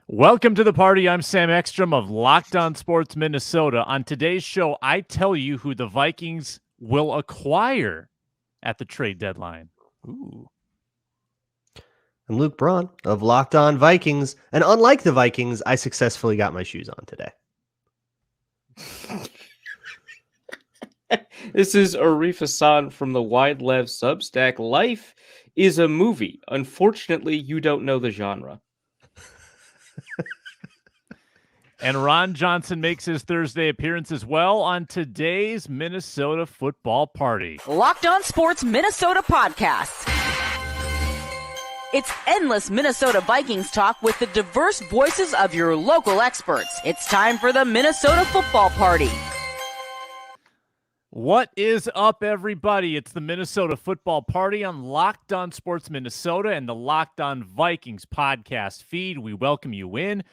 Welcome to the party. I'm Sam Ekstrom of Locked On Sports Minnesota. On today's show, I tell you who the Vikings will acquire at the trade deadline. Ooh. I'm Luke Braun of Locked On Vikings, and unlike the Vikings, I successfully got my shoes on today. This is Arif Hasan from the Wide Lev Substack. Life is a movie. Unfortunately, you don't know the genre. And Ron Johnson makes his Thursday appearance as well on today's Minnesota football party. Locked On Sports Minnesota podcast. It's endless Minnesota Vikings talk with the diverse voices of your local experts. It's time for the Minnesota football party. What is up, everybody? It's the Minnesota football party on Locked On Sports Minnesota and the Locked On Vikings podcast feed. We welcome you in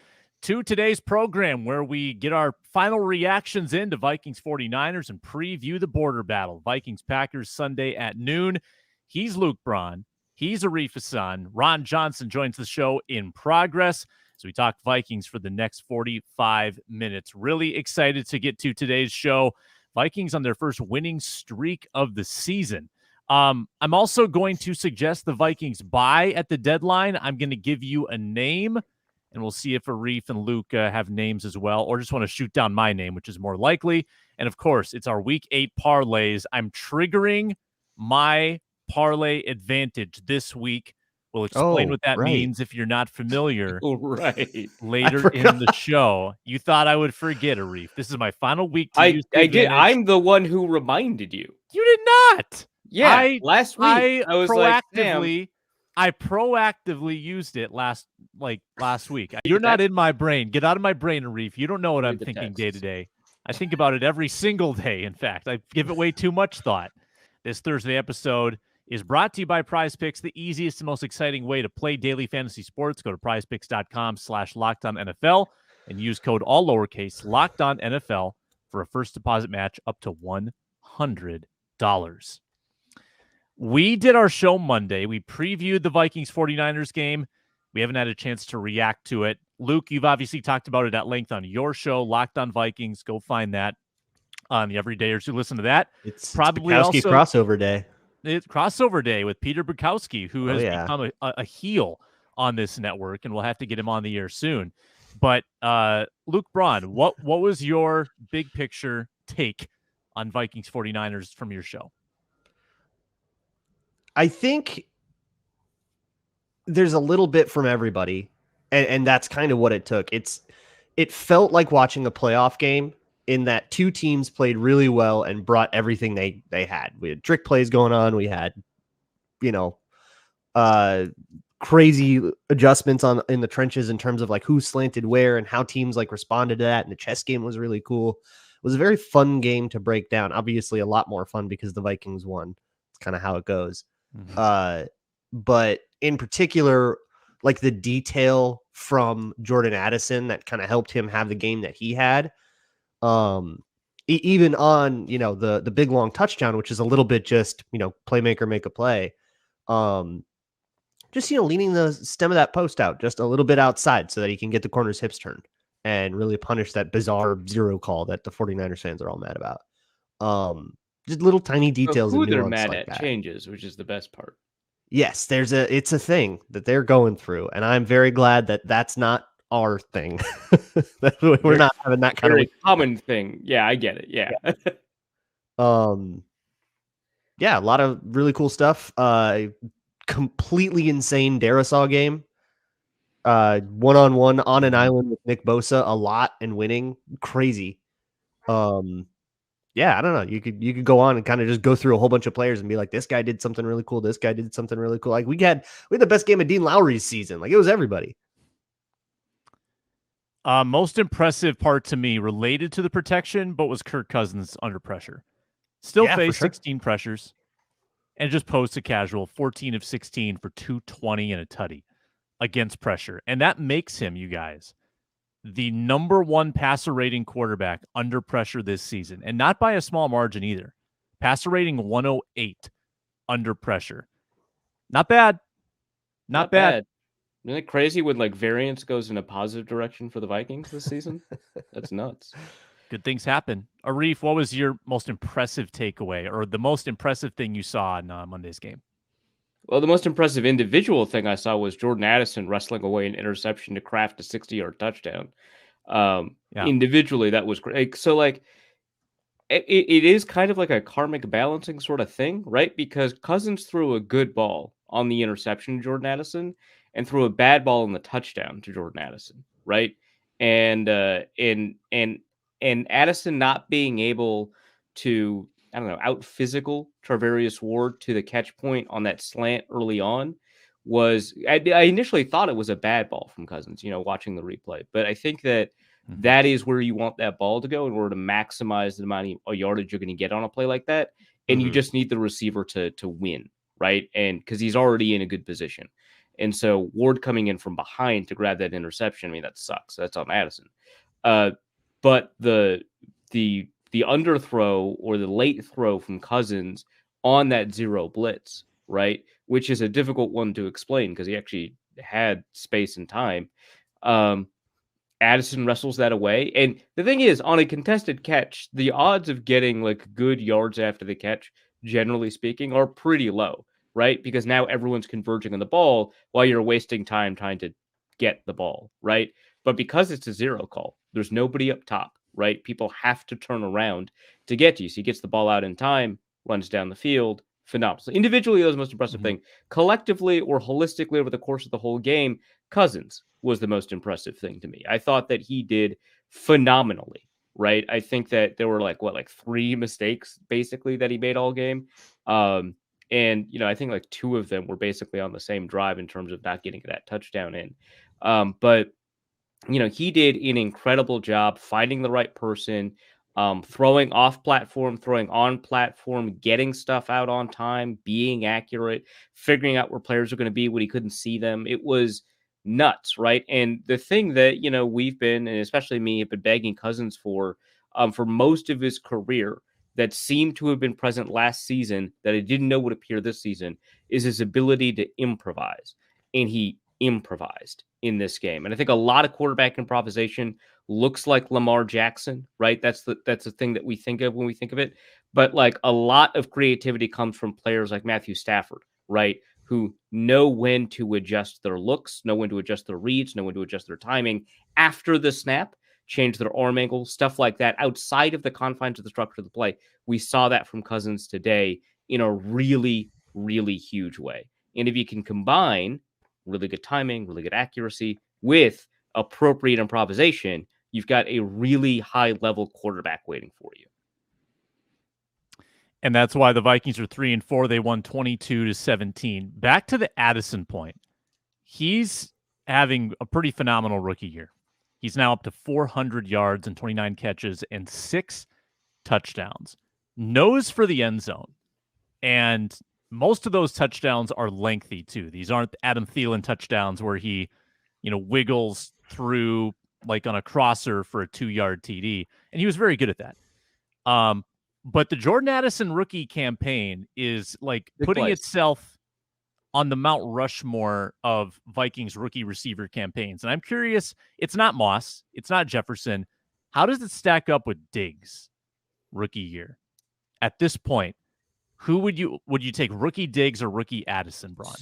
to today's program where we get our final reactions into Vikings 49ers and preview the border battle. Vikings-Packers Sunday at noon. He's Luke Braun. He's Arif Hasan. Ron Johnson joins the show in progress. So we talk Vikings for the next 45 minutes. Really excited to get to today's show. Vikings on their first winning streak of the season. I'm also going to suggest the Vikings buy at the deadline. I'm going to give you a name, and we'll see if Arif and Luke have names as well, or just want to shoot down my name, which is more likely. And, of course, it's our Week 8 parlays. I'm triggering my parlay advantage this week. We'll explain what that means if you're not familiar later in the show. You thought I would forget, Arif. This is my final week to use the I advantage. did. I'm the one who reminded you. You did not. Yeah, last week I was proactively, I proactively used it last week. You're not in my brain. Get out of my brain, Arif. You don't know what I'm thinking day to day. I think about it every single day. In fact, I give it way too much thought. This Thursday episode is brought to you by Prize Picks, the easiest and most exciting way to play daily fantasy sports. Go to prizepicks.com/LockedOnNFL and use code all lowercase LockedOnNFL for a first deposit match up to $100. We did our show Monday. We previewed the Vikings 49ers game. We haven't had a chance to react to it. Luke, you've obviously talked about it at length on your show, Locked On Vikings. Go find that on the everydayers who listen to that. It's probably Bukowski also crossover day. It's crossover day with Peter Bukowski, who has become a heel on this network, and we'll have to get him on the air soon. But Luke Braun, what was your big picture take on Vikings 49ers from your show? I think there's a little bit from everybody, and that's kind of what it took. It felt like watching a playoff game in that two teams played really well and brought everything they had. We had trick plays going on. We had, crazy adjustments in the trenches in terms of like who slanted where and how teams like responded to that. And the chess game was really cool. It was a very fun game to break down. Obviously a lot more fun because the Vikings won. It's kind of how it goes. Mm-hmm. But in particular, like the detail from Jordan Addison that kind of helped him have the game that he had. Even on, the big long touchdown, which is a little bit just, playmaker, make a play. Just, leaning the stem of that post out just a little bit outside so that he can get the corner's hips turned and really punish that bizarre zero call that the 49ers fans are all mad about. Just little tiny details. Who they're mad at changes, which is the best part. Yes, it's a thing that they're going through. And I'm very glad that that's not our thing. We're not having that kind of common thing. Yeah, I get it. Yeah. Yeah, a lot of really cool stuff. Completely insane Darisaw game. One-on-one on an island with Nick Bosa a lot and winning. Crazy. Yeah, I don't know. You could go on and kind of just go through a whole bunch of players and be like, this guy did something really cool. This guy did something really cool. Like we had the best game of Dean Lowry's season. Like it was everybody. Most impressive part to me related to the protection, but was Kirk Cousins under pressure. Still faced 16 pressures and just posed a casual 14 of 16 for 220 and a tutty against pressure. And that makes him, you guys, the number one passer rating quarterback under pressure this season. And not by a small margin either. Passer rating 108 under pressure. Not bad. Not bad. Isn't it crazy when like variance goes in a positive direction for the Vikings this season? That's nuts. Good things happen. Arif, what was your most impressive takeaway or the most impressive thing you saw in Monday's game? Well, the most impressive individual thing I saw was Jordan Addison wrestling away an interception to craft a 60-yard touchdown. Individually, that was great. So, like, it is kind of like a karmic balancing sort of thing, right? Because Cousins threw a good ball on the interception to Jordan Addison and threw a bad ball on the touchdown to Jordan Addison, right? And Addison not being able to, I don't know, out physical Tarvarius Ward to the catch point on that slant early on was, I initially thought it was a bad ball from Cousins, watching the replay. But I think that that is where you want that ball to go in order to maximize the amount of yardage you're going to get on a play like that. And you just need the receiver to win, right? And because he's already in a good position. And so Ward coming in from behind to grab that interception, I mean, that sucks. That's on Addison. But the underthrow or the late throw from Cousins on that zero blitz, right, which is a difficult one to explain because he actually had space and time. Addison wrestles that away. And the thing is, on a contested catch, the odds of getting like good yards after the catch, generally speaking, are pretty low, right? Because now everyone's converging on the ball while you're wasting time trying to get the ball, right? But because it's a zero call, there's nobody up top, right? People have to turn around to get to you. So he gets the ball out in time, runs down the field. Phenomenal. So individually, that was the most impressive thing. Collectively or holistically over the course of the whole game, Cousins was the most impressive thing to me. I thought that he did phenomenally, right? I think that there were like 3 mistakes basically that he made all game. And, I think like 2 of them were basically on the same drive in terms of not getting that touchdown in. But he did an incredible job finding the right person, throwing off platform, throwing on platform, getting stuff out on time, being accurate, figuring out where players are going to be when he couldn't see them. It was nuts, right? And the thing that, we've been, and especially me, have been begging Cousins for most of his career that seemed to have been present last season that I didn't know would appear this season is his ability to improvise. And he improvised in this game. And I think a lot of quarterback improvisation looks like Lamar Jackson, right? That's the thing that we think of when we think of it. But like a lot of creativity comes from players like Matthew Stafford, right? Who know when to adjust their looks, know when to adjust their reads, know when to adjust their timing after the snap, change their arm angle, stuff like that outside of the confines of the structure of the play. We saw that from Cousins today in a really, really huge way. And if you can combine really good timing, really good accuracy with appropriate improvisation, you've got a really high level quarterback waiting for you. And that's why the Vikings are 3-4. They won 22-17. Back to the Addison point. He's having a pretty phenomenal rookie year. He's now up to 400 yards and 29 catches and 6 touchdowns. Nose for the end zone. And most of those touchdowns are lengthy too. These aren't Adam Thielen touchdowns where he, wiggles through like on a crosser for a 2-yard TD. And he was very good at that. But the Jordan Addison rookie campaign is like putting itself on the Mount Rushmore of Vikings rookie receiver campaigns. And I'm curious, it's not Moss, it's not Jefferson. How does it stack up with Diggs rookie year? At this point, who would you take, rookie Diggs or rookie Addison, Braun?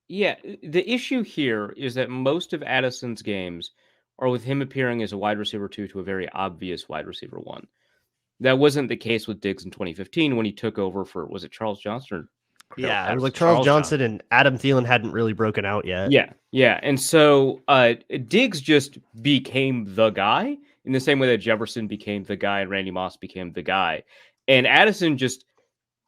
The issue here is that most of Addison's games are with him appearing as a wide receiver 2 to a very obvious wide receiver 1. That wasn't the case with Diggs in 2015 when he took over for, was it Charles Johnson? Yeah, it was like Charles Johnson and Adam Thielen hadn't really broken out yet. Yeah. And so Diggs just became the guy in the same way that Jefferson became the guy and Randy Moss became the guy. And Addison just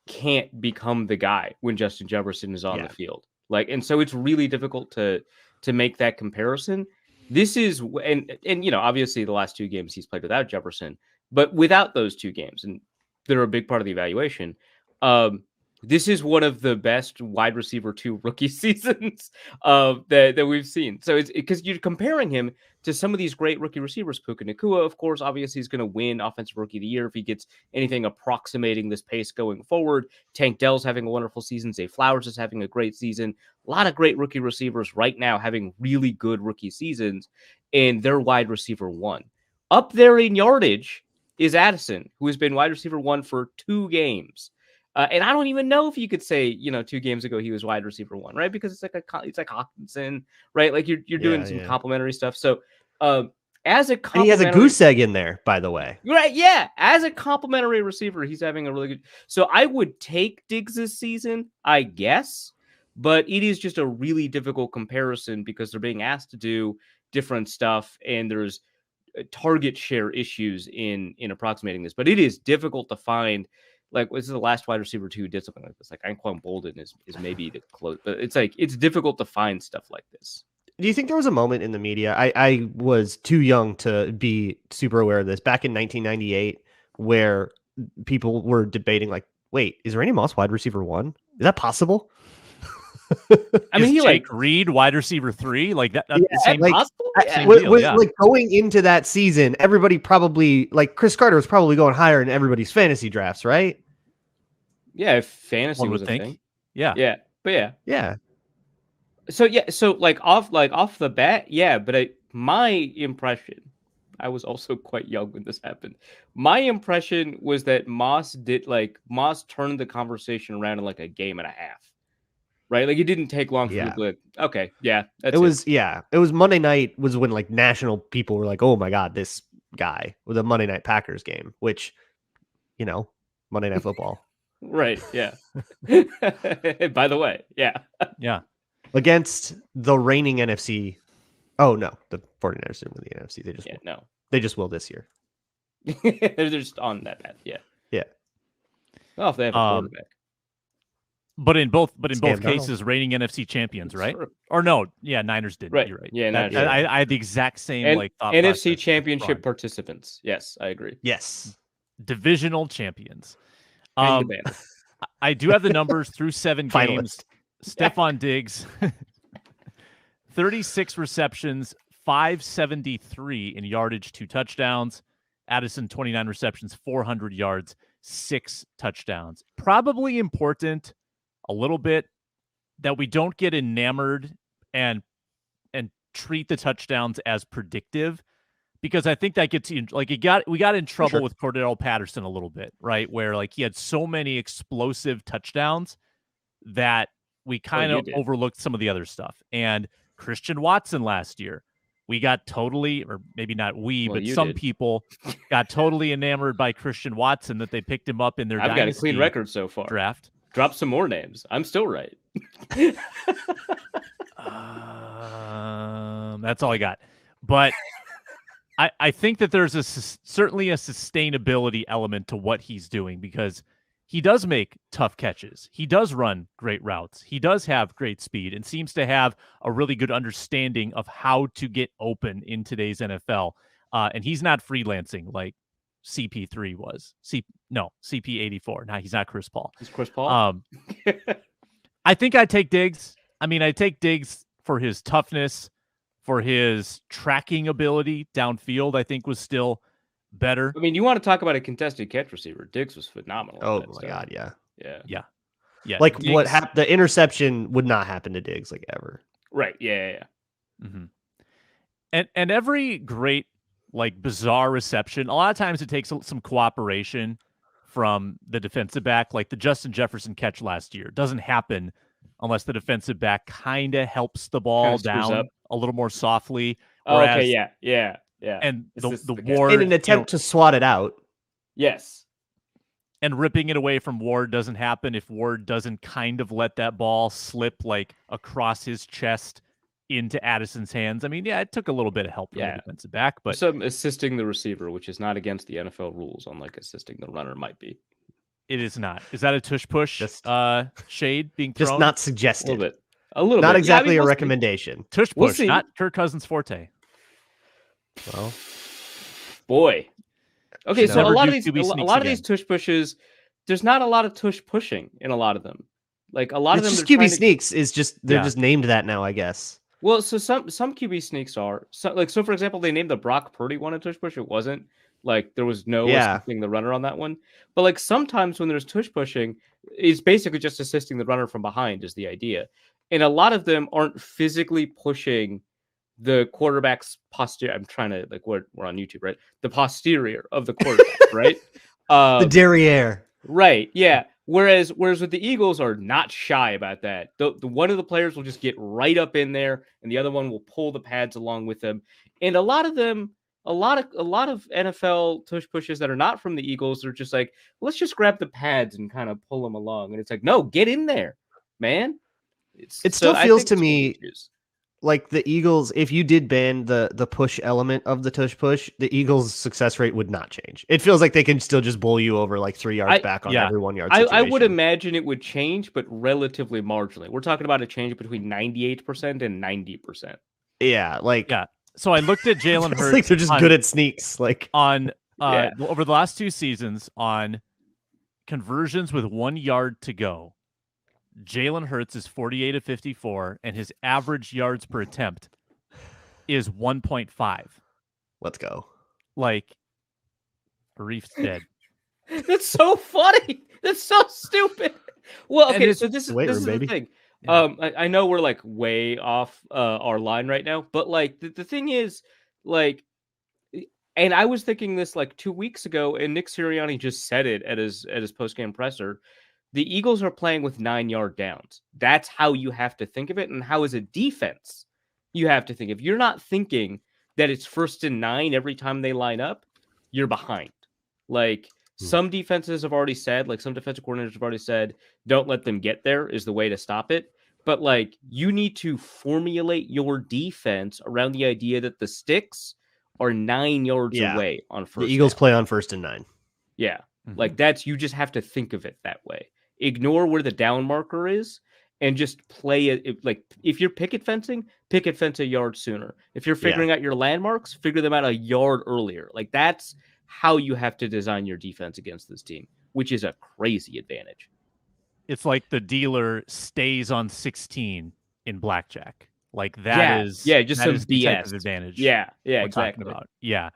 can't become the guy when Justin Jefferson is on the field. And so it's really difficult to make that comparison. This is, and obviously the last 2 games he's played without Jefferson, but without those 2 games, and they're a big part of the evaluation, this is one of the best wide receiver 2 rookie seasons that we've seen. So it's because you're comparing him to some of these great rookie receivers. Puka Nacua, of course, obviously he's going to win Offensive Rookie of the Year if he gets anything approximating this pace going forward. Tank Dell's having a wonderful season. Zay Flowers is having a great season. A lot of great rookie receivers right now having really good rookie seasons, and they're wide receiver 1. Up there in yardage is Addison, who has been wide receiver 1 for 2 games. And I don't even know if you could say, 2 games ago he was wide receiver 1, right? Because it's like Hawkinson, right? Like you're doing some complimentary stuff. So as a and he has a goose egg in there, by the way. Right? Yeah, as a complimentary receiver, he's having a really good. So I would take Diggs this season, I guess, but it is just a really difficult comparison because they're being asked to do different stuff, and there's target share issues in approximating this. But it is difficult to find. Like, this is the last wide receiver 2 who did something like this. Like, Anquan Bolden is maybe the close, but it's difficult to find stuff like this. Do you think there was a moment in the media? I was too young to be super aware of this back in 1998, where people were debating, like, wait, is Randy Moss wide receiver 1? Is that possible? I mean, he Jake Reed wide receiver 3, like that. That's the same, possible. Like going into that season, everybody probably, like, Chris Carter was probably going higher in everybody's fantasy drafts, right? Yeah, if fantasy was a thing. Yeah, but yeah. So off the bat, yeah. But my impression, I was also quite young when this happened. My impression was that Moss turned the conversation around in like a game and a half. Right, like it didn't take long for people to, okay, yeah. It was Monday night was when like national people were like, oh my God, this guy with a Monday Night Packers game, which, Monday Night Football. Right, yeah. By the way, yeah. Against the reigning NFC. Oh no, the 49ers didn't win the NFC. They just won. They just will this year. They're just on that path, yeah. Well, if they have a quarterback. But in both cases, reigning NFC champions, right? Sure. Or no, Niners did. Right. You're right. Yeah, Niners. I had the exact same thought NFC process. championship participants. Yes, I agree. Yes, divisional champions. I do have the numbers through 7 games. Stephon Diggs, 36 receptions, 573 in yardage, 2 touchdowns. Addison, 29 receptions, 400 yards, 6 touchdowns. Probably important a little bit that we don't get enamored and treat the touchdowns as predictive, because I think that gets you like we got in trouble with Cordell Patterson a little bit, right? Where like he had so many explosive touchdowns that we kind of overlooked some of the other stuff. And Christian Watson last year, we got totally, or maybe not we, but some people got totally enamored by Christian Watson that they picked him up in their I've got a clean record so far. Draft. Drop some more names. I'm still right. That's all I got. But I think that there's certainly a sustainability element to what he's doing, because he does make tough catches. He does run great routes. He does have great speed and seems to have a really good understanding of how to get open in today's NFL. And he's not freelancing like CP3 was. CP84. Now he's not Chris Paul. He's Chris Paul. I think I take Diggs. I mean, I take Diggs for his toughness, for his tracking ability downfield. I think was still better. I mean, you want to talk about a contested catch receiver? Diggs was phenomenal. Oh my God, yeah. Like Diggs, what happened? The interception would not happen to Diggs like ever. Right? Yeah. Mm-hmm. And every great, like, bizarre reception, a lot of times it takes some cooperation from the defensive back. Like the Justin Jefferson catch last year doesn't happen unless the defensive back kind of helps the ball down a little more softly. Whereas, okay, yeah. And the Ward, in an attempt to swat it out. Yes. And ripping it away from Ward doesn't happen if Ward doesn't kind of let that ball slip like across his chest into Addison's hands. I mean, it took a little bit of help from the defensive back, but some assisting the receiver, which is not against the NFL rules, unlike assisting the runner might be. It is not. Is that a tush push? Shade being thrown? Just not suggested. A little bit. Not exactly a recommendation. Tush push, not Kirk Cousins' forte. Well, boy. Okay, so a lot of these tush pushes, there's not a lot of tush pushing in a lot of them. Like a lot of them, just they're QB trying to- sneaks is just they're just named that now, I guess. Well, so some QB sneaks are so for example, they named the Brock Purdy one a tush push. It wasn't like there was no assisting the runner on that one. But like sometimes when there's tush pushing, it's basically just assisting the runner from behind is the idea. And a lot of them aren't physically pushing the quarterback's posterior. I'm trying to like we're on YouTube, right? The posterior of the quarterback, right? The derriere. Right. Yeah. Whereas with the Eagles are not shy about that. The one of the players will just get right up in there, and the other one will pull the pads along with them. And a lot of them, a lot of NFL tush pushes that are not from the Eagles are just like, let's just grab the pads and kind of pull them along. And it's like, no, get in there, man. It still feels to me like the Eagles, if you did ban the push element of the tush push, the Eagles' success rate would not change. It feels like they can still just bowl you over like 3 yards back on every 1 yard situation. I would imagine it would change, but relatively marginally. We're talking about a change between 98% and 90%. Yeah, like So I looked at Jalen Hurts. Like they're just good at sneaks. Like on over the last 2 seasons on conversions with 1 yard to go. Jalen Hurts is 48 of 54, and his average yards per attempt is 1.5. Let's go. Like, Arif's dead. That's so funny. That's so stupid. Well, okay, so this is the thing. Yeah. I know we're like way off our line right now, but like the thing is, like, and I was thinking this like 2 weeks ago, and Nick Sirianni just said it at his post-game presser. The Eagles are playing with 9-yard downs. That's how you have to think of it. And how as a defense, you have to think. If you're not thinking that it's 1st and 9 every time they line up, you're behind. Like some defenses have already said, like some defensive coordinators have already said, don't let them get there is the way to stop it. But like you need to formulate your defense around the idea that the sticks are 9 yards away on first. The Eagles down. play on 1st and 9. Yeah. Like you just have to think of it that way. Ignore where the down marker is and just play it. Like if you're picket fence a yard sooner. If you're figuring out your landmarks, figure them out a yard earlier. Like that's how you have to design your defense against this team, which is a crazy advantage. It's like the dealer stays on 16 in blackjack. Like that is just some BS type of advantage. Yeah, exactly. About. Yeah.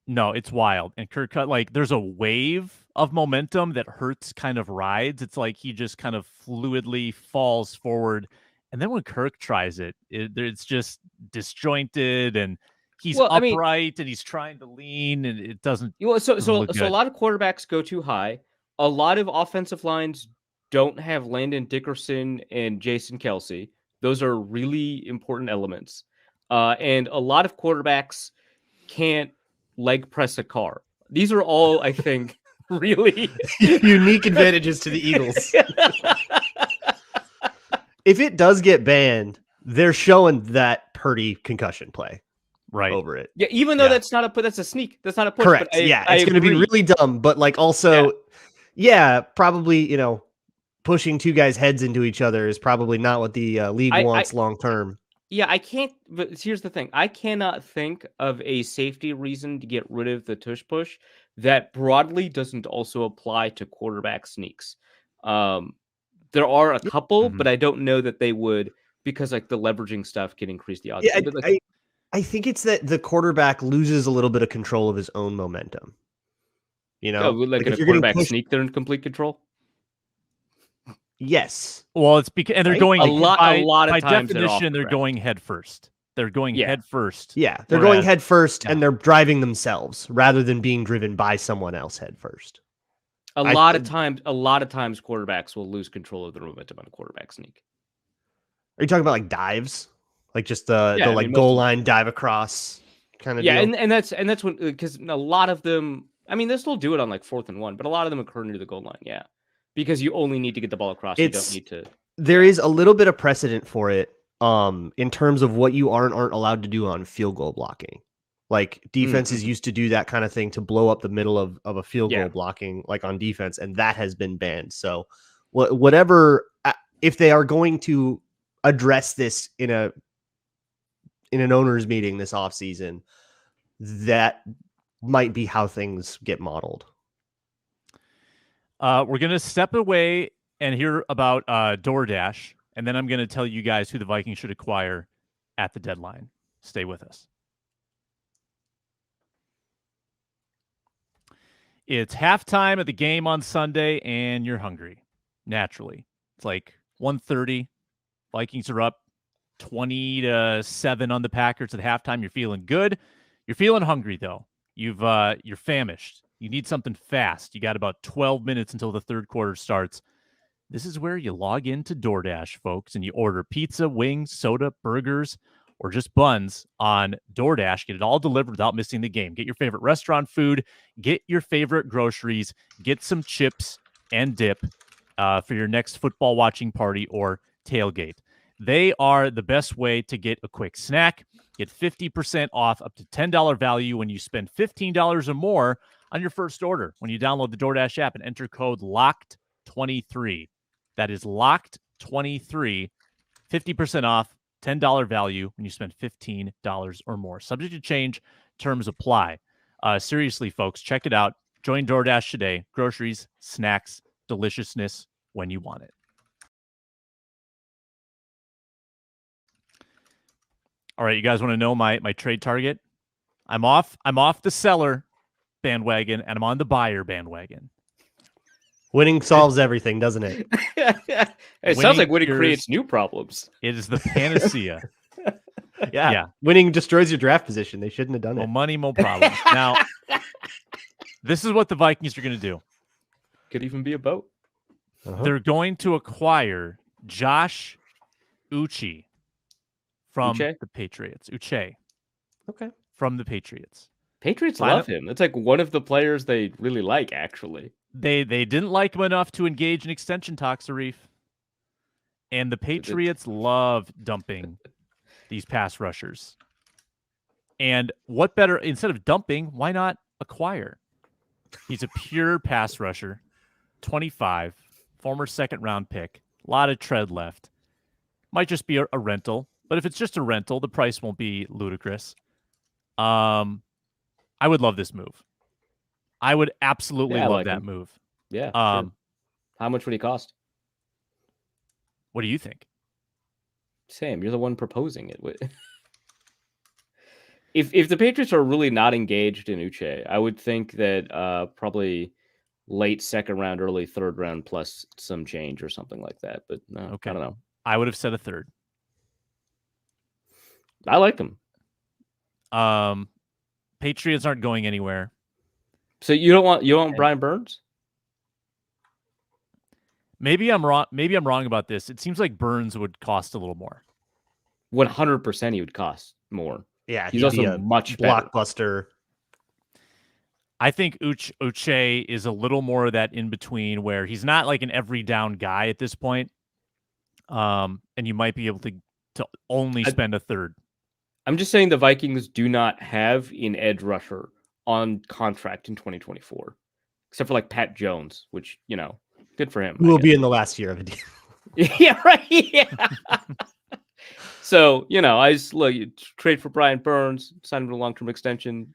No, it's wild. And Kirk Cut, like there's a wave of momentum that Hurts kind of rides. It's like he just kind of fluidly falls forward. And then when Kirk tries it's just disjointed and he's upright and he's trying to lean and it doesn't. So a lot of quarterbacks go too high. A lot of offensive lines don't have Landon Dickerson and Jason Kelsey. Those are really important elements. And a lot of quarterbacks can't leg press a car. These are all, I think, really unique advantages to the Eagles. If it does get banned, they're showing that Purdy concussion play over it. Yeah, even though that's a sneak. That's not a push. Correct. It's going to be really dumb, but like also, probably, pushing 2 guys' heads into each other is probably not what the league wants long term. Yeah, I can't. But here's the thing: I cannot think of a safety reason to get rid of the tush push that broadly doesn't also apply to quarterback sneaks. There are a couple, but I don't know that they would because like the leveraging stuff can increase the odds. Yeah, I think it's that the quarterback loses a little bit of control of his own momentum. Like in a quarterback sneak, they're in complete control. Yes. Well, it's because they're going a lot of by times definition they're going head first. They're going head first. Yeah, they're going head first and they're driving themselves rather than being driven by someone else head first. A lot of times quarterbacks will lose control of their momentum on a quarterback sneak. Are you talking about like dives? Like just the goal line dive across kind of deal? and that's when because a lot of them they still do it on like 4th and 1, but a lot of them occur near the goal line, because you only need to get the ball across. You don't need to. There is a little bit of precedent for it in terms of what you aren't allowed to do on field goal blocking. Like defenses used to do that kind of thing to blow up the middle of a field goal blocking, like on defense, and that has been banned. So whatever, if they are going to address this in an owners meeting this offseason, that might be how things get modeled. We're going to step away and hear about DoorDash, and then I'm going to tell you guys who the Vikings should acquire at the deadline. Stay with us. It's halftime of the game on Sunday, and you're hungry, naturally. It's like 1:30. Vikings are up 20-7 on the Packers at halftime. You're feeling good. You're feeling hungry, though. You're famished. You need something fast. You got about 12 minutes until the third quarter starts. This is where you log into DoorDash, folks, and you order pizza, wings, soda, burgers, or just buns on DoorDash. Get it all delivered without missing the game. Get your favorite restaurant food. Get your favorite groceries. Get some chips and dip for your next football watching party or tailgate. They are the best way to get a quick snack. Get 50% off up to $10 value when you spend $15 or more on your first order when you download the DoorDash app and enter code LOCKED23. That is LOCKED23. 50% off, $10 value when you spend $15 or more. Subject to change, terms apply. Seriously, folks, check it out. Join DoorDash today. Groceries, snacks, deliciousness when you want it. All right, you guys want to know my trade target? I'm off the seller bandwagon, and I'm on the buyer bandwagon. Winning solves everything, doesn't it? It sounds like winning creates new problems. It is the panacea. Yeah. Winning destroys your draft position. They shouldn't have done More it. money, more problems. Now, this is what the Vikings are going to do. Could even be a boat. They're going to acquire Josh Uche from the Patriots. Uche. Okay. From the Patriots. Patriots love him. That's like one of the players they really like, actually. They didn't like him enough to engage in extension talks, Arif. And the Patriots love dumping these pass rushers. And what better, instead of dumping, why not acquire? He's a pure pass rusher, 25, former second-round pick, a lot of tread left. Might just be a rental, but if it's just a rental, the price won't be ludicrous. I would love this move. I would absolutely love that move. Yeah. Sure. How much would he cost? What do you think? Sam, you're the one proposing it. If the Patriots are really not engaged in Uche, I would think that probably late second round, early third round plus some change or something like that. But no, okay. I don't know. I would have said a third. I like them. Patriots aren't going anywhere. So you don't want Brian Burns? Maybe I'm wrong. Maybe I'm wrong about this. It seems like Burns would cost a little more. 100% he would cost more. Yeah, he's also a much blockbuster. I think Uche is a little more of that in between where he's not like an every down guy at this point. And you might be able to only spend a third. I'm just saying the Vikings do not have an edge rusher on contract in 2024, except for like Pat Jones, which, good for him. Will be in the last year of a deal. Yeah, right. Yeah. So, I just you trade for Brian Burns, sign him to a long-term extension.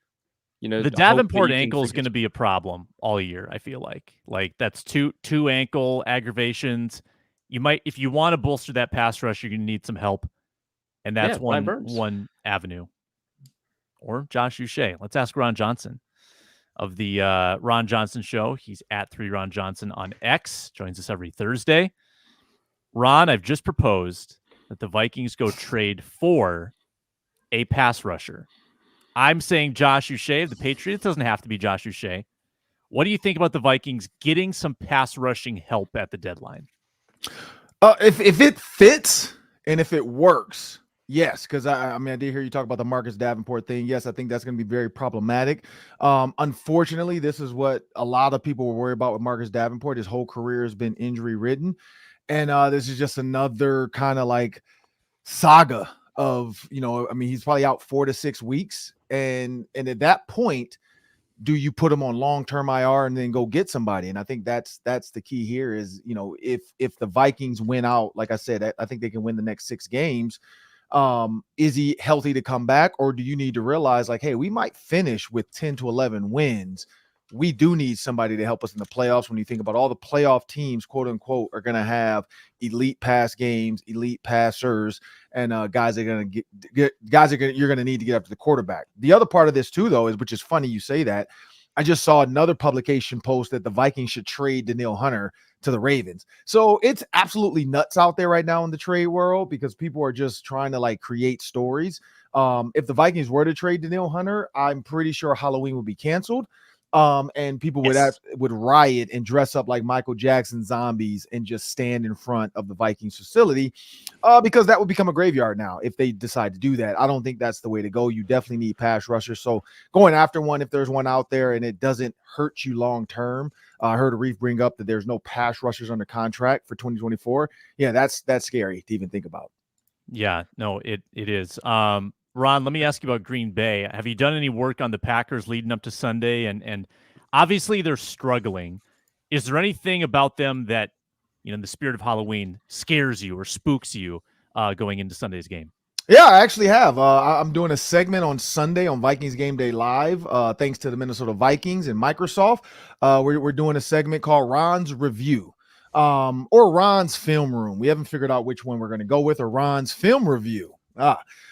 The Davenport ankle is going to be a problem all year. I feel like that's two ankle aggravations. You might, if you want to bolster that pass rush, you're going to need some help. And that's one avenue. Or Josh Uche. Let's ask Ron Johnson of the Ron Johnson Show. He's at 3Ron Johnson on X. Joins us every Thursday. Ron, I've just proposed that the Vikings go trade for a pass rusher. I'm saying Josh Uche. The Patriots doesn't have to be Josh Uche. What do you think about the Vikings getting some pass rushing help at the deadline? If it fits and if it works, yes, because I did hear you talk about the Marcus Davenport thing. Yes, I think that's going to be very problematic. Unfortunately, this is what a lot of people were worried about with Marcus Davenport. His whole career has been injury ridden. And this is just another kind of like saga of, he's probably out 4 to 6 weeks. And at that point, do you put him on long-term IR and then go get somebody? And I think that's the key here is, if the Vikings win out, like I said, I think they can win the next 6 games. Is he healthy to come back, or do you need to realize like, hey, we might finish with 10 to 11 wins we do need somebody to help us in the playoffs. When you think about all the playoff teams, quote unquote, are going to have elite pass games, elite passers, and guys are going to you're going to need to get up to the quarterback. The other part of this too, though, is, which is funny you say that, I just saw another publication post that the Vikings should trade Danielle Hunter to the Ravens. So it's absolutely nuts out there right now in the trade world because people are just trying to like create stories. If the Vikings were to trade Danielle Hunter, I'm pretty sure Halloween would be canceled. And people would riot and dress up like Michael Jackson zombies and just stand in front of the Vikings facility, because that would become a graveyard now if they decide to do that. I don't think that's the way to go. You definitely need pass rushers. So going after one, if there's one out there and it doesn't hurt you long term. I heard Arif bring up that there's no pass rushers under contract for 2024. Yeah, that's scary to even think about. Yeah, no, it is. Ron, let me ask you about Green Bay. Have you done any work on the Packers leading up to Sunday? And obviously they're struggling. Is there anything about them that, in the spirit of Halloween, scares you or spooks you going into Sunday's game? Yeah, I actually have. I'm doing a segment on Sunday on Vikings Game Day Live, thanks to the Minnesota Vikings and Microsoft. We're doing a segment called Ron's Review, or Ron's Film Room. We haven't figured out which one we're going to go with, or Ron's Film Review.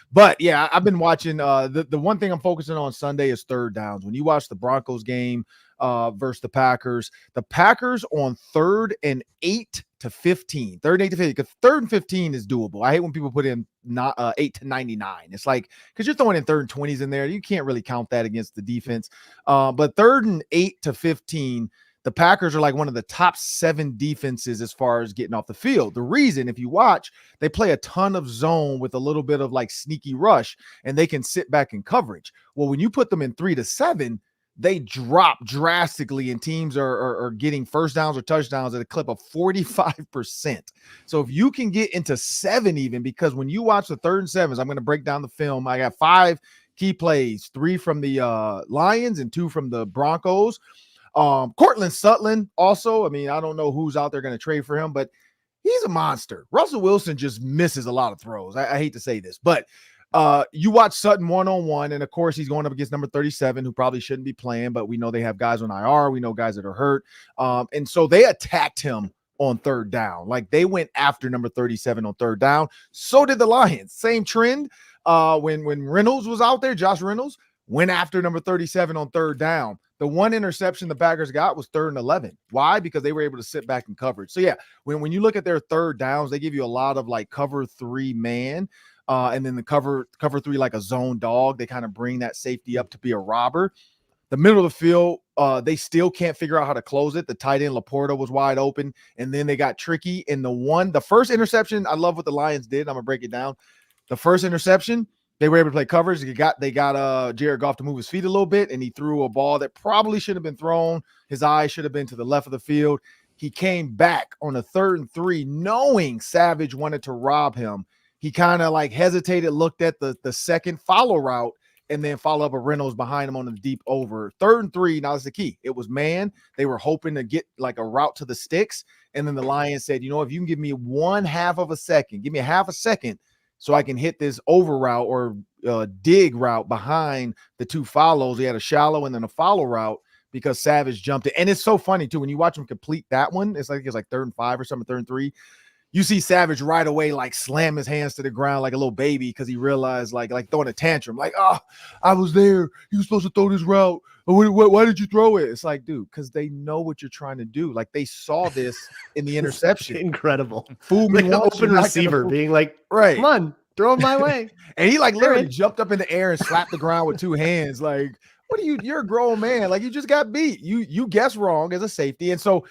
But yeah, I've been watching. The one thing I'm focusing on Sunday is third downs. When you watch the Broncos game versus the Packers on 3rd and 8 to 15, 3rd and 8 to 15, because 3rd and 15 is doable. I hate when people put in 8 to 99. It's like, because you're throwing in 3rd and 20s in there, you can't really count that against the defense. But 3rd and 8 to 15. The Packers are like one of the top 7 defenses as far as getting off the field. The reason, if you watch, they play a ton of zone with a little bit of like sneaky rush, and they can sit back in coverage. Well, when you put them in 3 to 7, they drop drastically, and teams are getting first downs or touchdowns at a clip of 45%. So if you can get into 7 even, because when you watch the 3rd and 7s, I'm going to break down the film. I got 5 key plays, 3 from the Lions and 2 from the Broncos. Cortland Sutton also, I don't know who's out there going to trade for him, but he's a monster. Russell Wilson just misses a lot of throws. I hate to say this, but you watch Sutton one-on-one, and of course he's going up against number 37, who probably shouldn't be playing, but we know they have guys on IR. We know guys that are hurt. And so they attacked him on 3rd down. Like, they went after number 37 on 3rd down. So did the Lions. Same trend. When Reynolds was out there, Josh Reynolds went after number 37 on 3rd down. The one interception the Packers got was 3rd and 11. Why? Because they were able to sit back in coverage. So yeah, when you look at their 3rd downs, they give you a lot of like cover 3 man, and then the cover 3 like a zone dog. They kind of bring that safety up to be a robber. The middle of the field, they still can't figure out how to close it. The tight end Laporta was wide open, and then they got tricky. And the first interception, I love what the Lions did. I'm gonna break it down. The first interception, they were able to play coverage. They got Jared Goff to move his feet a little bit, and he threw a ball that probably should have been thrown. His eye should have been to the left of the field. He came back on a 3rd and 3, knowing Savage wanted to rob him. He kind of like hesitated, looked at the second follow route, and then follow up a Reynolds behind him on the deep over. 3rd and 3, now that's the key. It was man. They were hoping to get like a route to the sticks, and then the Lions said, if you can give me 1/2 of a second, give me a half a second, so I can hit this over route or dig route behind the 2 follows. He had a shallow and then a follow route because Savage jumped it. And it's so funny, too. When you watch him complete that one, it's like 3rd and 5 or something, 3rd and 3. You see Savage right away, like, slam his hands to the ground like a little baby because he realized, like throwing a tantrum. Like, I was there. You were supposed to throw this route. Why did you throw it? It's like, dude, because they know what you're trying to do. Like, they saw this in the interception. Incredible. Fool me like an open receiver being like, right, come on, throw it my way. And he like literally jumped up in the air and slapped the ground with 2 hands. Like, what are you're a grown man. Like, you just got beat. You guessed wrong as a safety. And so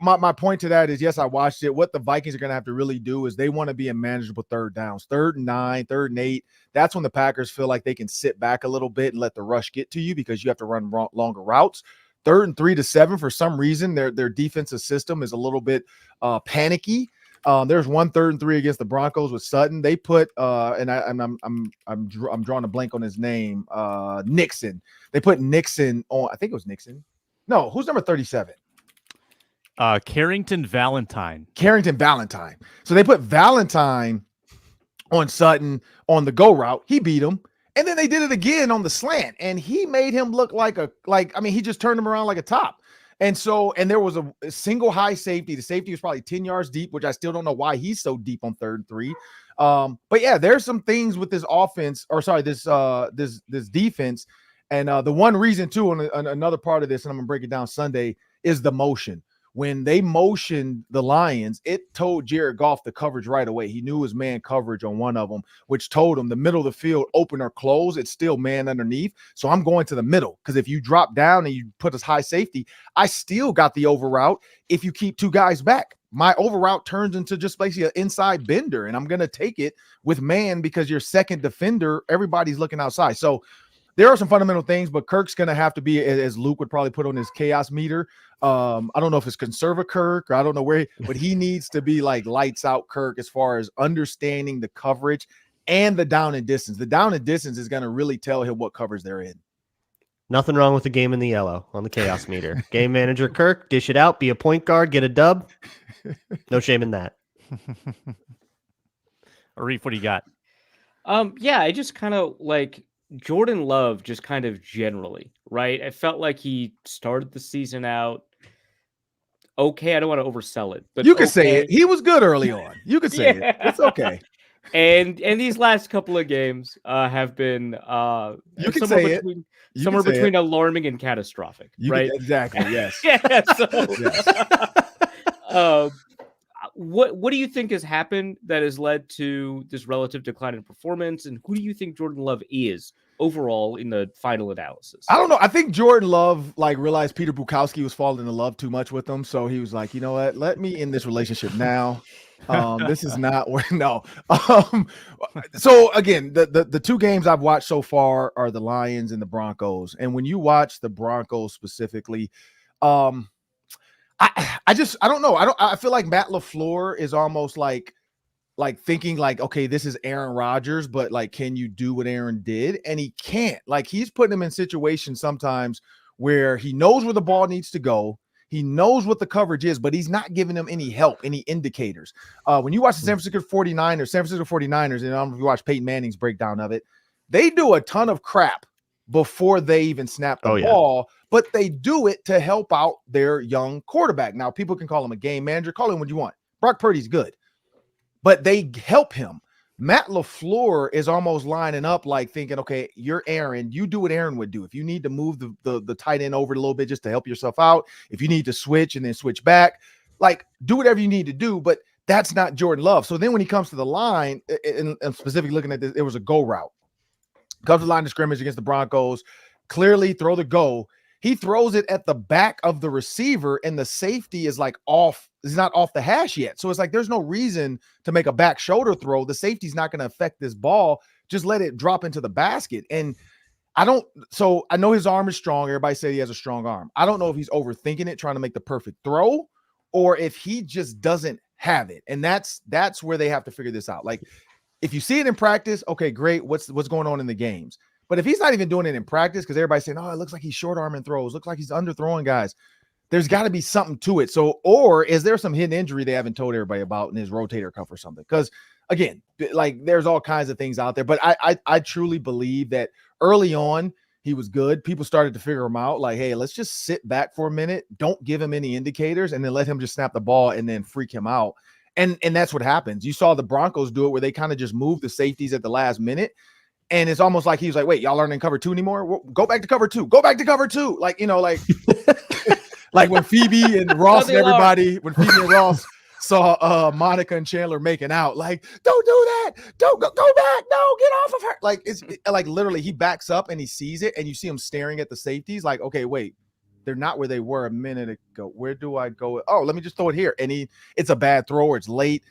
my point to that is, yes, I watched it. What the Vikings are going to have to really do is they want to be in manageable 3rd downs, 3rd and 9, 3rd and 8. That's when the Packers feel like they can sit back a little bit and let the rush get to you because you have to run longer routes. 3rd and 3 to 7, for some reason, their defensive system is a little bit panicky. There's one 3rd and 3 against the Broncos with Sutton. They put I'm drawing a blank on his name. Nixon. They put Nixon on. I think it was Nixon. No, who's number 37? Carrington Valentine. So they put Valentine on Sutton on the go route. He beat him. And then they did it again on the slant, and he made him look he just turned him around like a top. And there was a single high safety. The safety was probably 10 yards deep, which I still don't know why he's so deep on 3rd and 3. But yeah, there's some things with this offense, this defense. And the one reason too, on another part of this, and I'm gonna break it down Sunday, is the motion. When they motioned the Lions, it told Jared Goff the coverage right away. He knew his man coverage on one of them, which told him the middle of the field, open or close, it's still man underneath. So I'm going to the middle, because if you drop down and you put us high safety, I still got the over route. If you keep 2 guys back, my over route turns into just basically an inside bender, and I'm going to take it with man because your second defender, everybody's looking outside. So there are some fundamental things, but Kirk's going to have to be, as Luke would probably put on his chaos meter. I don't know if it's conservative Kirk, or I don't know where, but he needs to be like lights out Kirk as far as understanding the coverage and the down and distance. The down and distance is going to really tell him what covers they're in. Nothing wrong with the game in the yellow on the chaos meter. Game manager Kirk, dish it out, be a point guard, get a dub. No shame in that. Arif, what do you got? Yeah, I just kind of like Jordan Love, just kind of generally, right? I felt like he started the season out okay. I don't want to oversell it, but you could say it. He was good early on. You could say it. It's okay. And these last couple of games have been you can say it. Somewhere between alarming and catastrophic, right? Exactly. Yes. Yeah. So, yes. What do you think has happened that has led to this relative decline in performance, and who do you think Jordan Love is overall in the final analysis? I don't know. I think Jordan Love realized Peter Bukowski was falling in love too much with him, so he was like, you know what? Let me end this relationship now. This is not where no. So again, the 2 games I've watched so far are the Lions and the Broncos, and when you watch the Broncos specifically, I don't know. I feel like Matt LaFleur is almost like thinking like, okay, this is Aaron Rodgers, but like, can you do what Aaron did? And he can't. Like, he's putting him in situations sometimes where he knows where the ball needs to go. He knows what the coverage is, but he's not giving them any help, any indicators. When you watch the San Francisco 49ers, and I don't know if you watch Peyton Manning's breakdown of it, they do a ton of crap before they even snap the ball, but they do it to help out their young quarterback. Now, people can call him a game manager, call him what you want. Brock Purdy's good, but they help him. Matt LaFleur is almost lining up like thinking, okay, you're Aaron. You do what Aaron would do. If you need to move the tight end over a little bit just to help yourself out, if you need to switch and then switch back, like do whatever you need to do, but that's not Jordan Love. So then when he comes to the line, and specifically looking at this, it was a go route. Comes to the line of scrimmage against the Broncos, clearly throw the go. He throws it at the back of the receiver, and the safety is like off. He's not off the hash yet. So it's like there's no reason to make a back shoulder throw. The safety's not going to affect this ball. Just let it drop into the basket. And I know his arm is strong. Everybody said he has a strong arm. I don't know if he's overthinking it, trying to make the perfect throw, or if he just doesn't have it. And that's where they have to figure this out. Like, if you see it in practice, okay, great. What's going on in the games? But if he's not even doing it in practice, because everybody's saying, oh, it looks like he's short arming throws, looks like he's underthrowing guys, there's got to be something to it. So, or is there some hidden injury they haven't told everybody about in his rotator cuff or something? Because again, like there's all kinds of things out there. But I truly believe that early on he was good. People started to figure him out. Like, hey, let's just sit back for a minute. Don't give him any indicators, and then let him just snap the ball and then freak him out. And that's what happens. You saw the Broncos do it where they kind of just moved the safeties at the last minute. And it's almost like he was like, wait, y'all aren't in cover 2 anymore? Well, go back to cover 2. Go back to cover 2. Like, like like when Phoebe and Ross and everybody, when Phoebe and Ross saw Monica and Chandler making out, like, don't do that. Don't go back. No, get off of her. Like, it's like literally he backs up and he sees it, and you see him staring at the safeties like, okay, wait, they're not where they were a minute ago. Where do I go? Oh, let me just throw it here. And it's a bad throw, or it's late.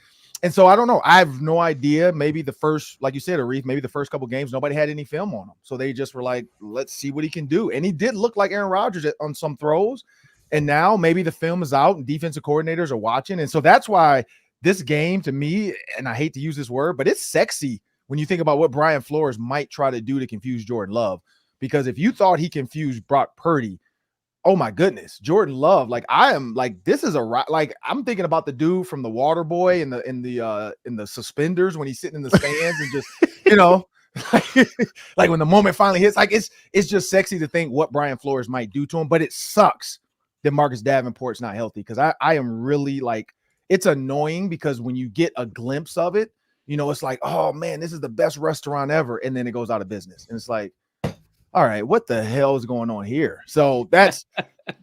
And so I don't know. I have no idea. Maybe the first, like you said, Arif, maybe the first couple games, nobody had any film on him. So they just were like, let's see what he can do. And he did look like Aaron Rodgers on some throws. And now maybe the film is out and defensive coordinators are watching. And so that's why this game to me, and I hate to use this word, but it's sexy when you think about what Brian Flores might try to do to confuse Jordan Love. Because if you thought he confused Brock Purdy, oh my goodness, Jordan Love, like I am like, this is like I'm thinking about the dude from The Water Boy in the suspenders when he's sitting in the stands and just, Like when the moment finally hits, like it's just sexy to think what Brian Flores might do to him, but it sucks that Marcus Davenport's not healthy because I am really like, it's annoying because when you get a glimpse of it, it's like, oh man, this is the best restaurant ever. And then it goes out of business. And it's like, all right, what the hell is going on here? So that's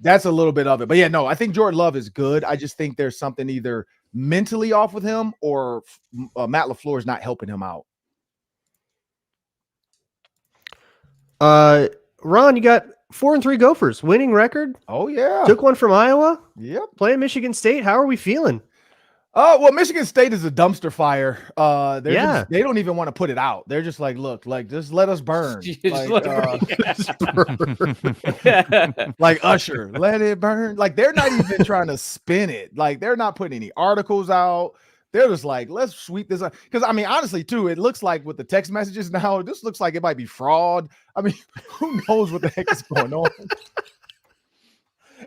a little bit of it. But yeah, no, I think Jordan Love is good. I just think there's something either mentally off with him or Matt LaFleur is not helping him out. Ron, you got 4-3 Gophers, winning record. Oh yeah, took one from Iowa. Yep, playing Michigan State. How are we feeling? Well, Michigan State is a dumpster fire. They don't even want to put it out. They're just like, look, like just let us burn. Like Usher, let it burn. Like they're not even trying to spin it. Like they're not putting any articles out. They're just like, let's sweep this up. Because I mean, honestly, too, it looks like with the text messages now, this looks like it might be fraud. I mean, who knows what the heck is going on?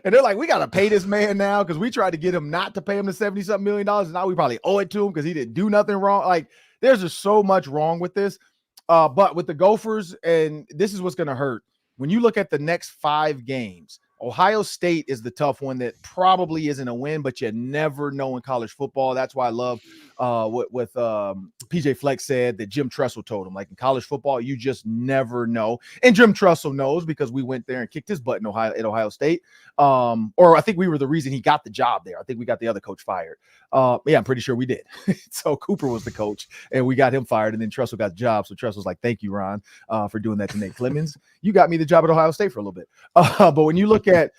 And they're like, we got to pay this man now because we tried to get him not to pay him the $70-something million. And now we probably owe it to him because he didn't do nothing wrong. Like, there's just so much wrong with this. But with the Gophers, and this is what's going to hurt. When you look at the next 5 games, Ohio State is the tough one that probably isn't a win, but you never know in college football. That's why I love what PJ Fleck said that Jim Tressel told him. Like in college football, you just never know. And Jim Tressel knows because we went there and kicked his butt in Ohio State. Or I think we were the reason he got the job there. I think we got the other coach fired. Yeah, I'm pretty sure we did. So Cooper was the coach and we got him fired and then Tressel got the job. So Tressel's like, thank you, Ron, for doing that to Nate Clemens. You got me the job at Ohio State for a little bit. But when you look at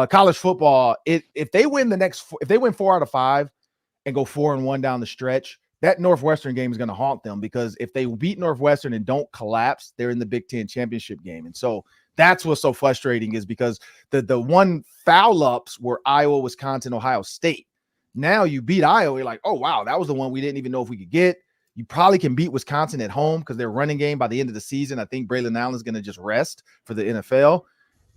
college football, if they win if they win 4 out of 5 and go 4-1 down the stretch, that Northwestern game is going to haunt them because if they beat Northwestern and don't collapse, they're in the Big Ten championship game. And so that's what's so frustrating is because the one foul ups were Iowa, Wisconsin, Ohio State. Now you beat Iowa, you're like, oh wow, that was the one we didn't even know if we could get. You probably can beat Wisconsin at home because their running game by the end of the season, I think Braylon Allen is going to just rest for the NFL.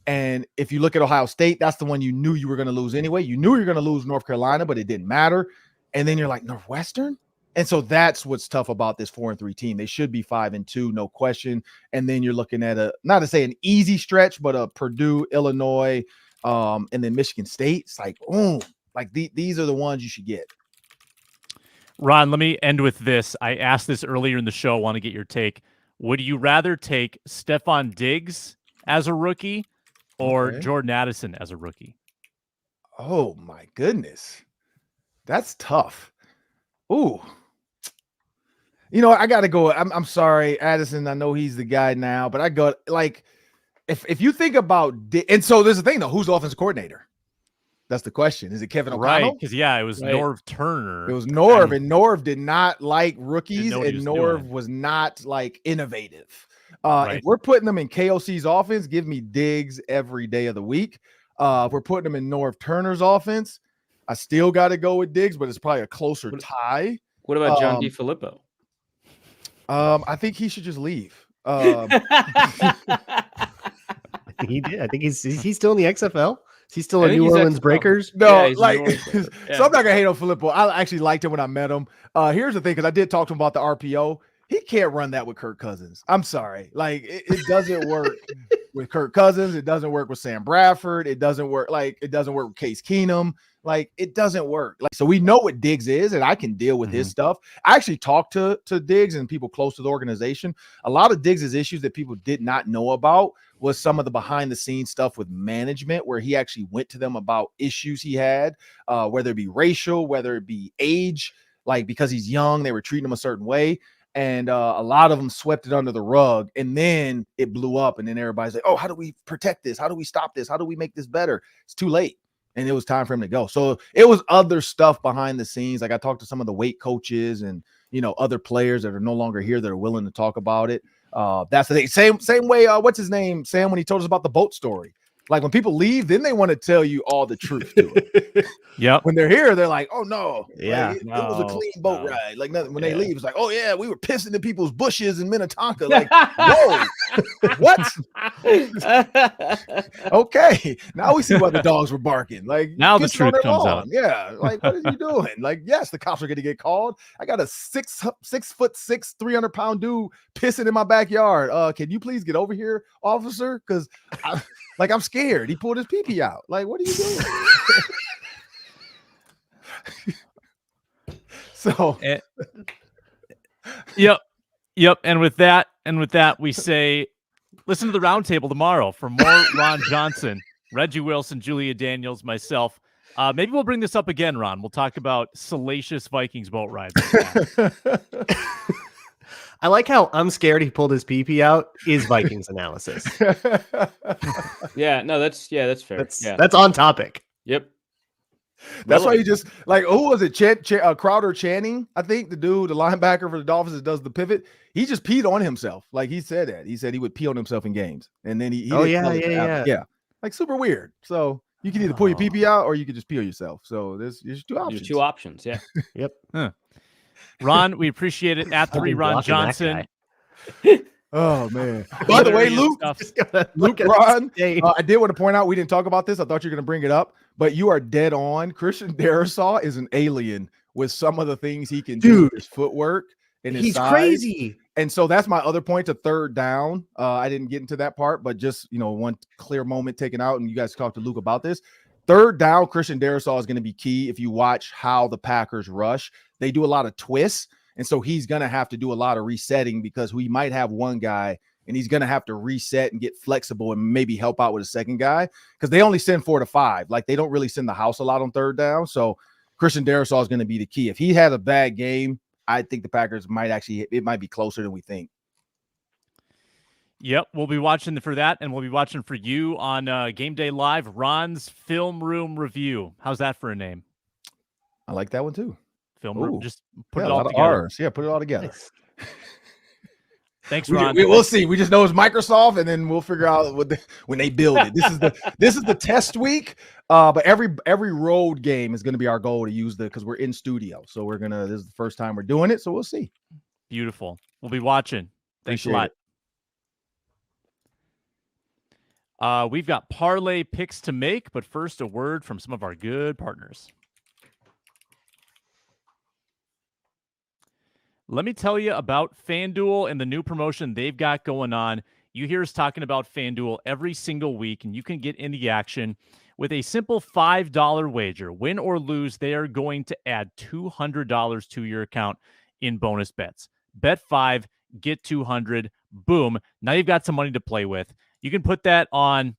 And if you look at Ohio State, that's the one you knew you were going to lose anyway. You knew you were going to lose North Carolina, but it didn't matter. And then you're like, Northwestern? And so that's what's tough about this 4-3 team. They should be 5-2, no question. And then you're looking at not to say an easy stretch, but a Purdue, Illinois, and then Michigan State. It's like, these are the ones you should get. Ron, let me end with this. I asked this earlier in the show. I want to get your take. Would you rather take Stephon Diggs as a rookie or Jordan Addison as a rookie? Oh, my goodness. That's tough. Ooh. I got to go. I'm sorry, Addison. I know he's the guy now, but I go like if you think about and so there's the thing though, who's the offensive coordinator? That's the question. Is it Kevin O'Connell? Right, because it was Norv Turner. It was Norv, and Norv did not like rookies, and Norv was not like innovative. If we're putting them in KOC's offense, give me Diggs every day of the week. If we're putting them in Norv Turner's offense, I still got to go with Diggs, but it's probably a closer tie. What about John DeFilippo? I think he should just leave. He did. I think he's still in the XFL. Is he still a New Orleans Breakers? No, so I'm not gonna hate on Filippo. I actually liked him when I met him. Here's the thing, because I did talk to him about the RPO. He can't run that with Kirk Cousins. I'm sorry. Like it doesn't work with Kirk Cousins. It doesn't work with Sam Bradford. It doesn't work with Case Keenum. Like it doesn't work. Like, so we know what Diggs is, and I can deal with his stuff. I actually talked to Diggs and people close to the organization. A lot of Diggs' issues that people did not know about was some of the behind the scenes stuff with management, where he actually went to them about issues he had, whether it be racial, whether it be age, like because he's young, they were treating him a certain way. And a lot of them swept it under the rug, and then it blew up. And then everybody's like, oh, how do we protect this? How do we stop this? How do we make this better? It's too late. And it was time for him to go. So it was other stuff behind the scenes. Like I talked to some of the weight coaches and, other players that are no longer here that are willing to talk about it. That's the thing. Same way. What's his name? Sam, when he told us about the boat story. Like when people leave, then they want to tell you all the truth to it. Yep. When they're here, they're like, oh no. Yeah. Like, it was a clean boat ride. Like nothing. When they leave, it's like, oh yeah, we were pissing in people's bushes in Minnetonka. Like, whoa, What? Okay, now we see why the dogs were barking. Like Now the kissing on truth their comes lawn. out. Yeah, like what are you doing? Like, yes, the cops are going to get called. I got a 6'6", 300-pound dude pissing in my backyard. Can you please get over here, officer? Because I'm scared. He pulled his pee-pee out. Like, what are you doing? So, Yep. And with that, we say, listen to the roundtable tomorrow for more Ron Johnson, Reggie Wilson, Julia Daniels, myself. Maybe we'll bring this up again, Ron. We'll talk about salacious Vikings boat rides. I like how I'm scared he pulled his pee out is Vikings analysis. Yeah, no, that's fair. That's on topic. Yep. That's why you just like, who was it? Crowder Channing, I think, the linebacker for the Dolphins that does the pivot. He just peed on himself. Like he said that. He said he would pee on himself in games, and then he yeah, like super weird. So you can either pull your pee out or you can just pee on yourself. So there's two options. There's two options. Yeah. Yep. Ron, we appreciate it. At 3 Ron Johnson. Oh man! By the way, Luke, Ron, I did want to point out we didn't talk about this. I thought you were going to bring it up, but you are dead on. Christian Darrisaw is an alien with some of the things he can do with his footwork and his size. Crazy. And so that's my other point to third down. I didn't get into that part, but just one clear moment taken out, and you guys talked to Luke about this. Third down, Christian Darrisaw is going to be key. If you watch how the Packers rush, they do a lot of twists. And so he's going to have to do a lot of resetting because we might have one guy and he's going to have to reset and get flexible and maybe help out with a second guy because they only send 4 to 5. Like they don't really send the house a lot on third down. So Christian Darrisaw is going to be the key. If he had a bad game, I think the Packers it might be closer than we think. Yep, we'll be watching for that, and we'll be watching for you on Game Day Live, Ron's Film Room Review. How's that for a name? I like that one too. Film room. Just put it all all together. R's. Yeah, put it all together. Nice. Thanks, Ron. We'll see. We just know it's Microsoft, and then we'll figure out when they build it. This is the test week. But every road game is going to be our goal to use because we're in studio. So this is the first time we're doing it. So we'll see. Beautiful. We'll be watching. Thanks a lot. We've got parlay picks to make, but first a word from some of our good partners. Let me tell you about FanDuel and the new promotion they've got going on. You hear us talking about FanDuel every single week, and you can get in the action with a simple $5 wager. Win or lose, they are going to add $200 to your account in bonus bets. Bet 5, get 200. Boom. Now you've got some money to play with. You can put that on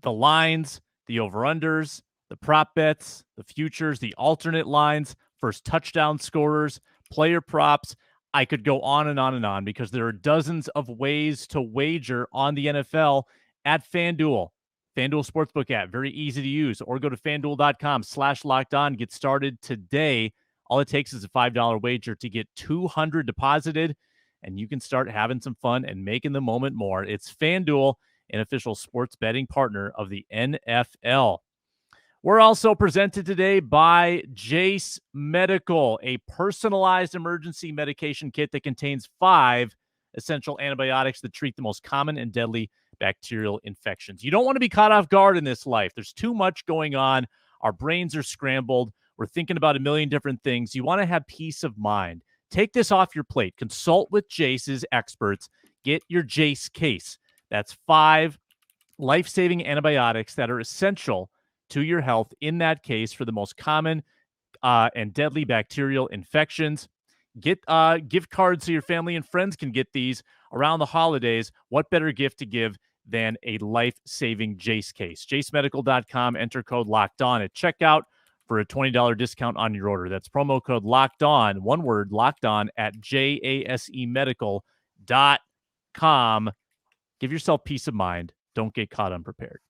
the lines, the over-unders, the prop bets, the futures, the alternate lines, first touchdown scorers, player props. I could go on and on and on because there are dozens of ways to wager on the NFL at FanDuel. FanDuel Sportsbook app, very easy to use. Or go to FanDuel.com/lockedon. Get started today. All it takes is a $5 wager to get $200 deposited, and you can start having some fun and making the moment more. It's FanDuel, an official sports betting partner of the NFL. We're also presented today by Jase Medical, a personalized emergency medication kit that contains 5 essential antibiotics that treat the most common and deadly bacterial infections. You don't want to be caught off guard in this life. There's too much going on. Our brains are scrambled. We're thinking about a million different things. You want to have peace of mind. Take this off your plate. Consult with Jase's experts. Get your Jase Case. That's 5 life-saving antibiotics that are essential to your health in that case for the most common and deadly bacterial infections. Get gift cards so your family and friends can get these around the holidays. What better gift to give than a life-saving Jase Case? JaseMedical.com. Enter code LOCKEDON at checkout for a $20 discount on your order. That's promo code LOCKEDON, one word, LOCKEDON at JaseMedical.com. Give yourself peace of mind. Don't get caught unprepared.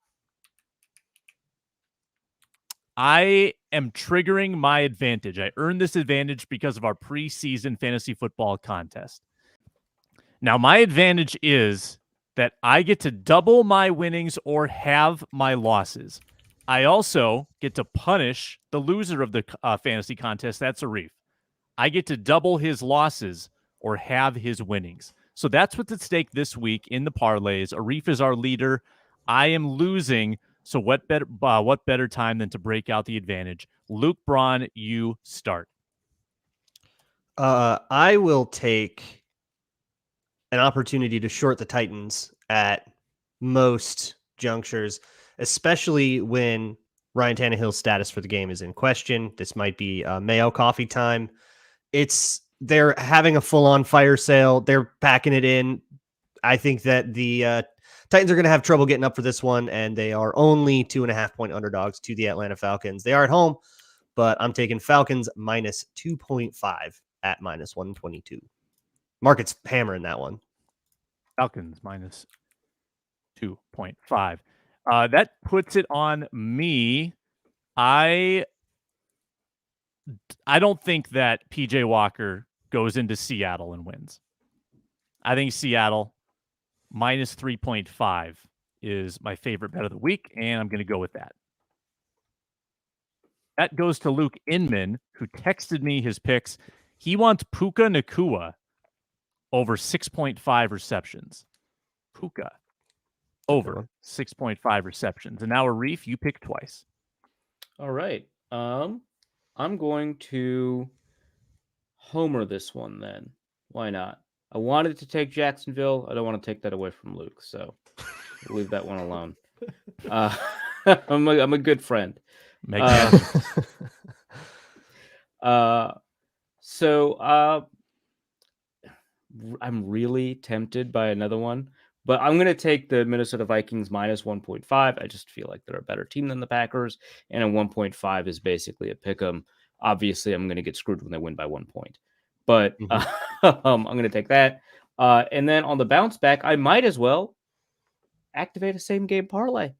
I am triggering my advantage. I earned this advantage because of our preseason fantasy football contest. Now, my advantage is that I get to double my winnings or halve my losses. I also get to punish the loser of the fantasy contest. That's Arif. I get to double his losses or halve his winnings. So that's what's at stake this week in the parlays. Arif is our leader. I am losing. So what better time than to break out the advantage? Luke Braun, you start. I will take an opportunity to short the Titans at most junctures, especially when Ryan Tannehill's status for the game is in question. This might be Mayo coffee time. They're having a full-on fire sale. They're packing it in. I think that the Titans are going to have trouble getting up for this one, and they are only 2.5-point underdogs to the Atlanta Falcons. They are at home, but I'm taking Falcons minus 2.5 at minus 122. Market's hammering that one. Falcons minus 2.5. That puts it on me. I don't think that PJ Walker goes into Seattle and wins. I think Seattle minus 3.5 is my favorite bet of the week, and I'm going to go with that. That goes to Luke Inman, who texted me his picks. He wants Puka Nacua over 6.5 receptions. Puka over 6.5 receptions. And now, Arif, you pick twice. All right. I'm going to homer this one then. Why not? I wanted to take Jacksonville. I don't want to take that away from Luke, so we'll leave that one alone. I'm a good friend. So I'm really tempted by another one, but I'm going to take the Minnesota Vikings minus 1.5. I just feel like they're a better team than the Packers, and a 1.5 is basically a pick 'em. Obviously, I'm going to get screwed when they win by 1 point, but I'm going to take that. And then on the bounce back, I might as well activate a same game parlay.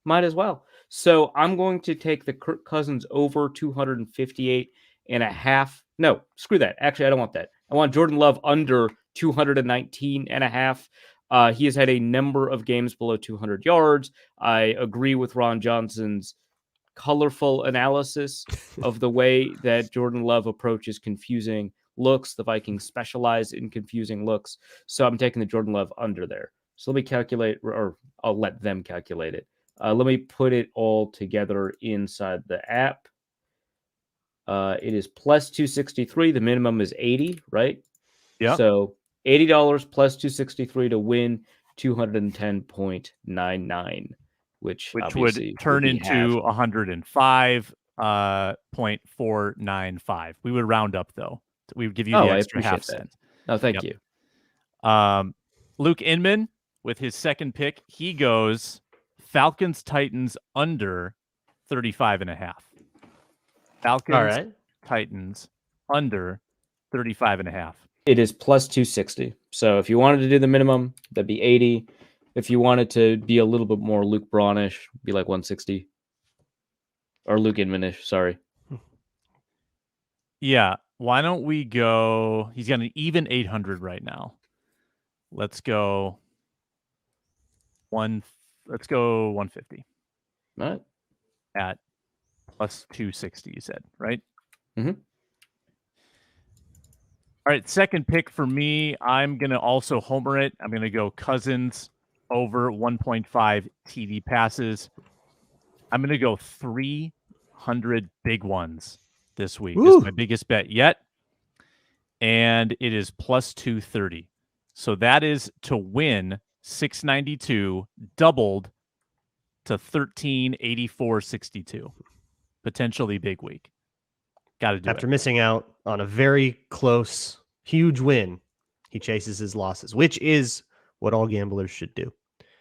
Might as well. So I'm going to take the Kirk Cousins over 258.5. No, screw that. Actually, I don't want that. I want Jordan Love under 219.5. He has had a number of games below 200 yards. I agree with Ron Johnson's colorful analysis of the way that Jordan Love approaches confusing looks. The Vikings specialize in confusing looks. So I'm taking the Jordan Love under there. So let me calculate, or I'll let them calculate it. Let me put it all together inside the app. It is plus 263. The minimum is 80, right? Yeah. So $80 plus 263 to win 210.99, which would turn into 105.495. We would round up though. We would give you the extra half cent. Oh, thank you. Luke Inman with his second pick. He goes Falcons Titans under 35.5. Falcons Titans under 35.5. It is plus 260. So if you wanted to do the minimum, that'd be 80. If you wanted to be a little bit more Luke Brownish, be like 160. Or Luke Inmanish, sorry. Yeah. Why don't we go? He's got an even 800 right now. Let's go 150. All right. At plus 260, you said, right? Mm-hmm. All right, second pick for me. I'm going to also homer it. I'm going to go Cousins over 1.5 TD passes. I'm going to go 300 big ones this week. This is my biggest bet yet. And it is plus 230. So that is to win 692, doubled to 1384.62. Potentially big week. Got to do After missing out on a very close, huge win, he chases his losses, which is what all gamblers should do.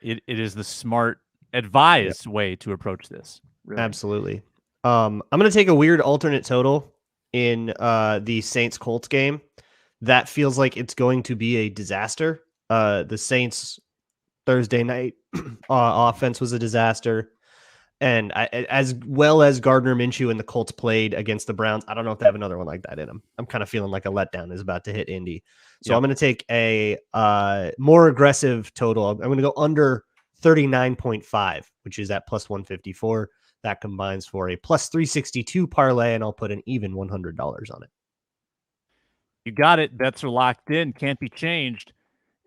It is the smart, advised way to approach this. Really. Absolutely. I'm going to take a weird alternate total in the Saints-Colts game. That feels like it's going to be a disaster. The Saints Thursday night offense was a disaster. And as well as Gardner Minshew and the Colts played against the Browns, I don't know if they have another one like that in them. I'm kind of feeling like a letdown is about to hit Indy. So I'm going to take a more aggressive total. I'm going to go under 39.5, which is at plus 154. That combines for a plus 362 parlay, and I'll put an even $100 on it. You got it. Bets are locked in. Can't be changed.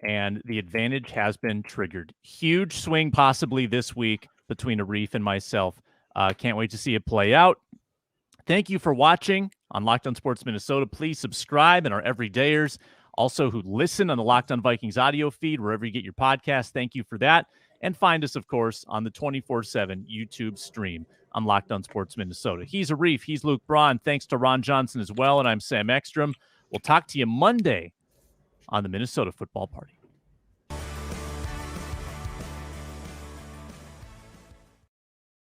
and the advantage has been triggered. Huge swing possibly this week between Arif and myself. Can't wait to see it play out. Thank you for watching on Locked On Sports Minnesota. Please subscribe, and our everydayers also who listen on the Locked On Vikings audio feed, wherever you get your podcast. Thank you for that. And find us, of course, on the 24/7 YouTube stream on Locked On Sports Minnesota. He's Arif. He's Luke Braun. Thanks to Ron Johnson as well. And I'm Sam Ekstrom. We'll talk to you Monday on the Minnesota Football Party.